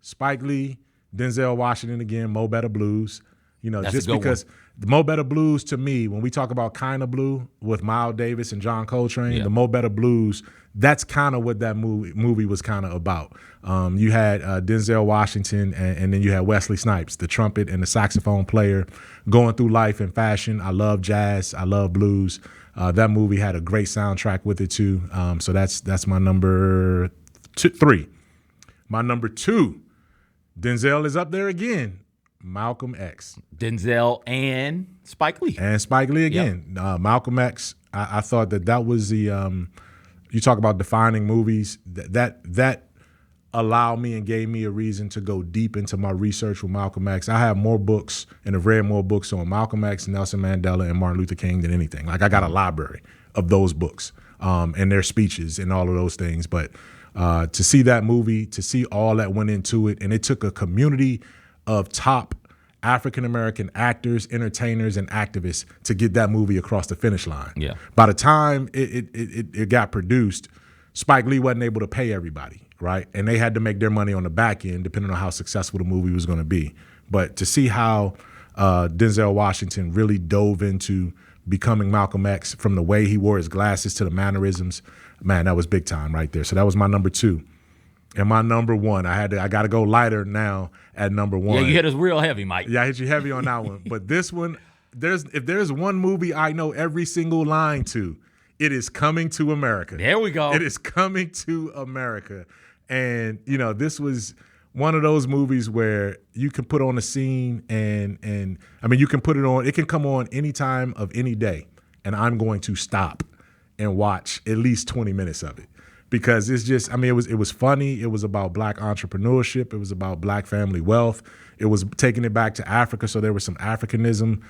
Spike Lee, Denzel Washington again, Mo Better Blues. That's just because the Mo Better Blues, to me, when we talk about Kinda Blue with Miles Davis and John Coltrane, the Mo Better Blues, that's kind of what that movie was kind of about. You had Denzel Washington, and then you had Wesley Snipes, the trumpet and the saxophone player, going through life and fashion. I love jazz. I love blues. That movie had a great soundtrack with it too. So that's my number 3. My number 2, Denzel is up there again. Malcolm X. Denzel and Spike Lee. And Spike Lee again. Yep. Malcolm X, I thought that was the, you talk about defining movies, that allowed me and gave me a reason to go deep into my research with Malcolm X. I have more books and have read more books on Malcolm X, Nelson Mandela, and Martin Luther King than anything. Like, I got a library of those books and their speeches and all of those things. But to see that movie, to see all that went into it, and it took a community of top African-American actors, entertainers, and activists to get that movie across the finish line. Yeah. By the time it got produced, Spike Lee wasn't able to pay everybody, right? And they had to make their money on the back end, depending on how successful the movie was going to be. But to see how Denzel Washington really dove into becoming Malcolm X, from the way he wore his glasses to the mannerisms, man, that was big time right there. So that was my number 2. And my number 1, I got to go lighter now at number 1. Yeah, you hit us real heavy, Mike. Yeah, I hit you heavy on that one. But this one, if there's one movie I know every single line to, it is Coming to America. There we go. It is Coming to America. And, this was one of those movies where you can put on a scene and you can put it on, it can come on any time of any day, and I'm going to stop and watch at least 20 minutes of it. Because it's just, it was funny. It was about black entrepreneurship. It was about black family wealth. It was taking it back to Africa, so there was some Africanism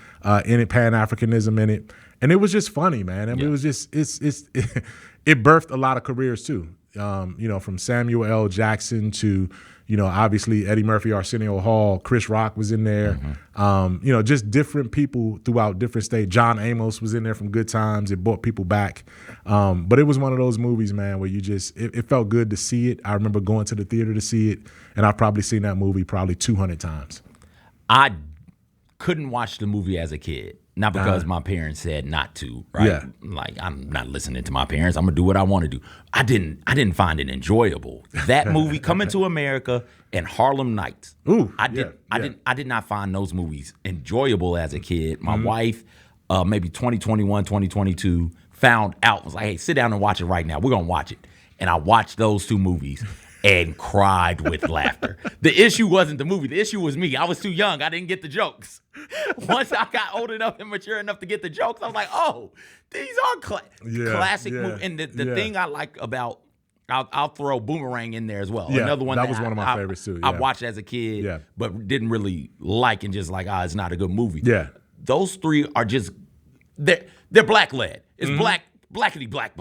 in it, Pan-Africanism in it, and it was just funny, man. It was just it birthed a lot of careers too. From Samuel L. Jackson to obviously Eddie Murphy, Arsenio Hall, Chris Rock was in there. Mm-hmm. Just different people throughout different states. John Amos was in there from Good Times. It brought people back. But it was one of those movies, man, where you just, it felt good to see it. I remember going to the theater to see it, and I've probably seen that movie probably 200 times. I couldn't watch the movie as a kid. Not because my parents said not to, right? Yeah. Like, I'm not listening to my parents. I'm gonna do what I want to do. I didn't find it enjoyable. That movie, Coming to America, and Harlem Nights. Ooh, I did not find those movies enjoyable as a kid. My wife, maybe 2021, 2022, found out, was like, hey, sit down and watch it right now. We're gonna watch it. And I watched those 2 movies. and cried with laughter. The issue wasn't the movie. The issue was me. I was too young. I didn't get the jokes. Once I got old enough and mature enough to get the jokes, I was like, oh, these are classic movies. And the thing I like about, I'll throw Boomerang in there as well. Yeah, another one that was one of my favorites too. I watched as a kid, but didn't really like and just like, it's not a good movie. Yeah. Those three are just, they're black led. It's blackity black.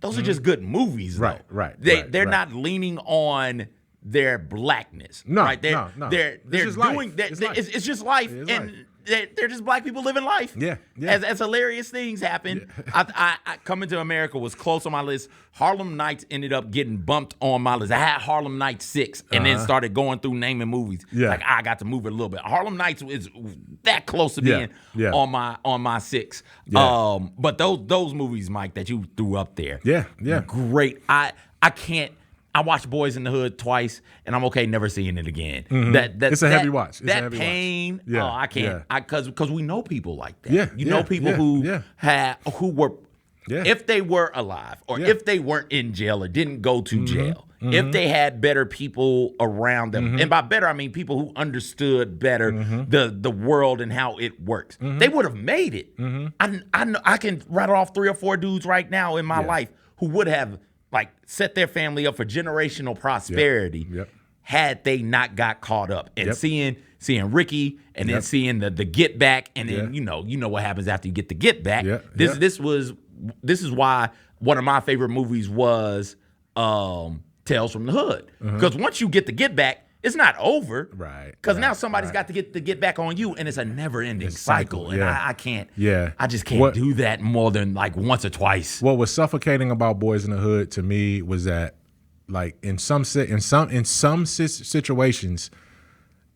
Those are just good movies, though. Right. They're not leaning on their blackness. No, right? no. They're just doing life. It's just life, and they're just black people living life. Yeah. As hilarious things happen. I Coming to America was close on my list. Harlem Nights ended up getting bumped on my list. I had Harlem Nights 6 and then started going through naming movies. Yeah. Like I got to move it a little bit. Harlem Nights is that close to being on my 6. Yeah. But those movies, Mike, that you threw up there. Yeah. Great. I can't. I watched Boys in the Hood twice, and I'm okay never seeing it again. It's a heavy watch. It's that a heavy pain. watch. Yeah. I can't. Because we know people like that. Yeah. You know people who were, if they were alive or if they weren't in jail or didn't go to jail, if they had better people around them, and by better I mean people who understood better the world and how it works, they would have made it. I can rattle off 3 or 4 dudes right now in my life who would have set their family up for generational prosperity had they not got caught up. And seeing Ricky and then seeing the get back, and then you know what happens after you get the get back. This is why one of my favorite movies was Tales from the Hood. Because once you get the get back, it's not over. Right. Because now somebody's got to get back on you, and it's a never-ending cycle. And I can't. Yeah. I just can't do that more than once or twice. What was suffocating about Boys in the Hood to me was that, in some situations,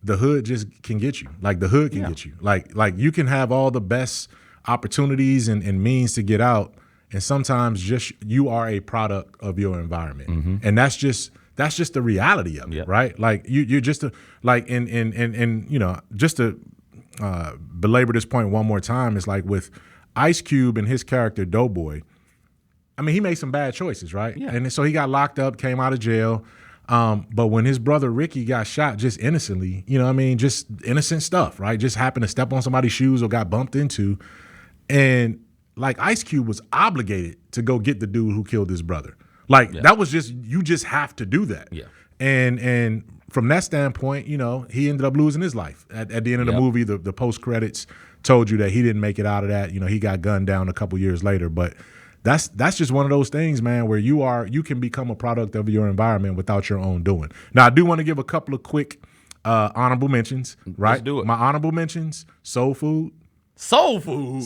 the hood just can get you. The hood can get you. Like you can have all the best opportunities and means to get out, and sometimes just you are a product of your environment, and that's just the reality of it, right? You're just just to belabor this point one more time, it's like with Ice Cube and his character Doughboy. I mean, he made some bad choices, right? Yeah. And so he got locked up, came out of jail. But when his brother Ricky got shot just innocently, just innocent stuff, right? Just happened to step on somebody's shoes or got bumped into. And Ice Cube was obligated to go get the dude who killed his brother. That was you just have to do that. Yeah. And from that standpoint, he ended up losing his life. At the end of the movie, the post credits told you that he didn't make it out of that. He got gunned down a couple years later. But that's just one of those things, man, where you can become a product of your environment without your own doing. Now, I do want to give a couple of quick honorable mentions, right? Let's do it. My honorable mentions: Soul Food. Soul Food.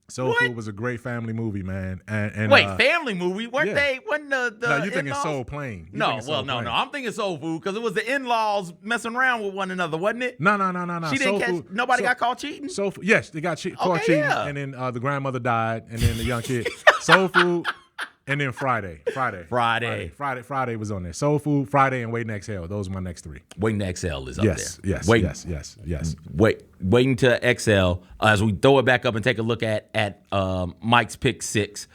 Soul Food was a great family movie, man. And wait, family movie? Weren't they? Wasn't the no, you thinking in-laws? Soul Plane? No. I'm thinking Soul Food because it was the in-laws messing around with one another, wasn't it? No. She didn't catch. Nobody got caught cheating. Soul Food. Yes, they got caught cheating, and then the grandmother died, and then the young kid. Soul Food. And then Friday was on there. Soul Food, Friday, and Waiting to Exhale. Those are my next 3. Waiting to Exhale is up there. Yes. Waiting to Exhale. As we throw it back up and take a look at Mike's pick 6.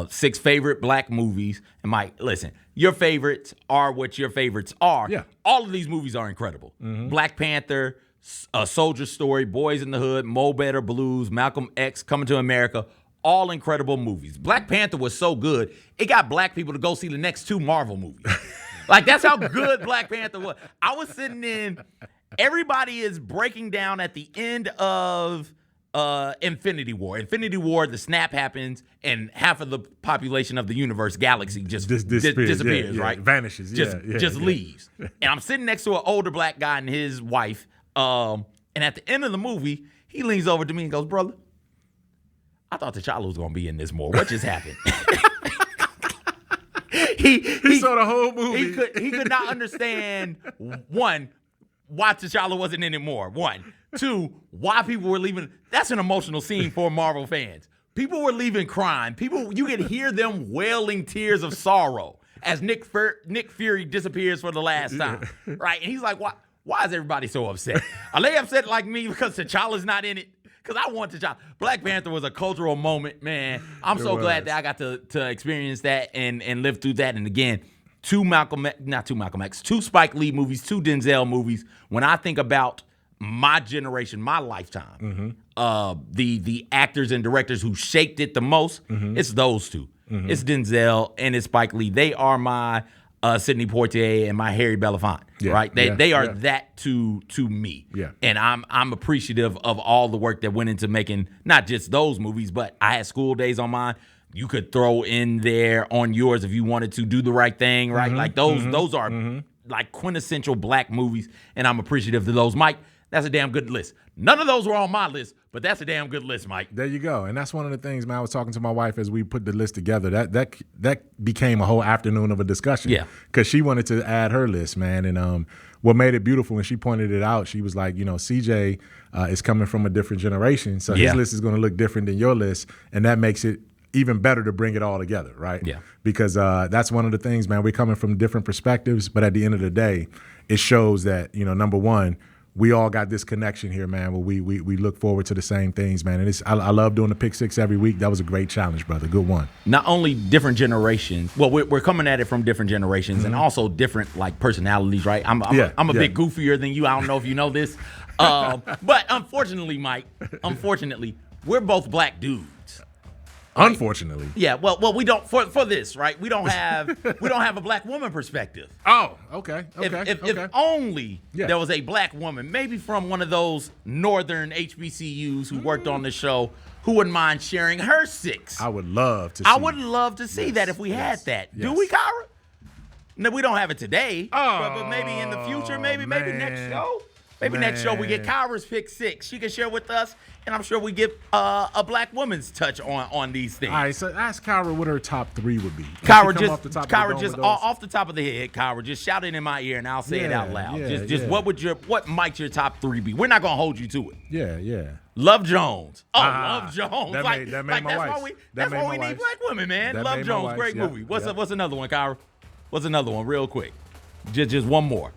6 favorite black movies. And Mike, listen, your favorites are what your favorites are. Yeah. All of these movies are incredible. Black Panther, A Soldier Story, Boys in the Hood, Mo Better Blues, Malcolm X, Coming to America. All incredible movies. Black Panther was so good, it got black people to go see the next 2 Marvel movies. That's how good Black Panther was. I was sitting in, everybody is breaking down at the end of Infinity War. Infinity War, the snap happens, and half of the population of the universe, galaxy, just disappears, right? Vanishes, just leaves. And I'm sitting next to an older black guy and his wife, and at the end of the movie, he leans over to me and goes, "Brother, I thought T'Challa was going to be in this more. What just happened?" he saw the whole movie. He could not understand, 1, why T'Challa wasn't in it more. 1. 2, why people were leaving. That's an emotional scene for Marvel fans. People were leaving crying. You could hear them wailing tears of sorrow as Nick Fury disappears for the last time. Right? And he's like, why is everybody so upset? Are they upset like me because T'Challa's not in it? because I want to chop. Black Panther was a cultural moment, man. I'm so glad that I got to experience that and live through that. And again, two Spike Lee movies, two Denzel movies. When I think about my generation, my lifetime, the actors and directors who shaped it the most, it's those two. It's Denzel and it's Spike Lee. They are my Sidney Poitier and my Harry Belafonte, right? They are that to me. Yeah. And I'm appreciative of all the work that went into making not just those movies, but I had School Days on mine. You could throw in there on yours if you wanted to. Do the Right Thing, right? Like those are like quintessential black movies, and I'm appreciative of those. Mike, that's a damn good list. None of those were on my list, but that's a damn good list, Mike. There you go. And that's one of the things, man, I was talking to my wife as we put the list together. That became a whole afternoon of a discussion. Yeah. Because she wanted to add her list, man. And what made it beautiful when she pointed it out, she was like, CJ is coming from a different generation, so his list is going to look different than your list, and that makes it even better to bring it all together, right? Yeah. Because that's one of the things, man. We're coming from different perspectives, but at the end of the day, it shows that, number one, we all got this connection here, man, where we look forward to the same things, man. And I love doing the Pick Six every week. That was a great challenge, brother. Good one. Not only different generations, well, we're coming at it from different generations and also different, like, personalities, right? I'm a bit goofier than you. I don't know if you know this. But unfortunately, Mike, we're both black dudes. Unfortunately. Yeah, well, we don't for this, right? We don't have a black woman perspective. Oh, okay. If only there was a black woman, maybe from one of those northern HBCUs who worked on the show, who wouldn't mind sharing her six. I would love to see. I would love to see that if we had that. Yes. Do we, Kyra? No, we don't have it today. Oh, but maybe in the future, maybe next show. Maybe Man. next show we get Kyra's pick six. She can share with us, and I'm sure we get a black woman's touch on these things. All right, so ask Kyra what her top three would be. Kyra, off the top of the head, Kyra, just shout it in my ear, and I'll say it out loud. What might your top three be? We're not gonna hold you to it. Yeah. Love Jones. Love Jones. That made my wife. That's why we need black women, man. Love Jones, great movie. What's another one, Kyra? What's another one, real quick? Just one more.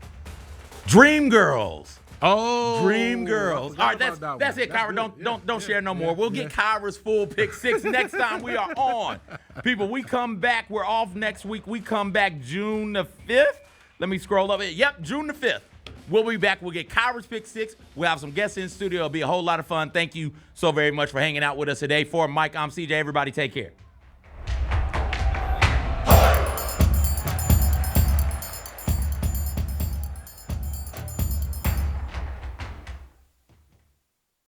Dreamgirls. Oh, Dreamgirls. All right, that's it, Kyra. Don't share no more. We'll get Kyra's full pick six next time we are on. People, we come back. We're off next week. We come back June the 5th. Let me scroll up. Yep, June the 5th. We'll be back. We'll get Kyra's pick six. We'll have some guests in the studio. It'll be a whole lot of fun. Thank you so very much for hanging out with us today. For Mike, I'm CJ. Everybody take care.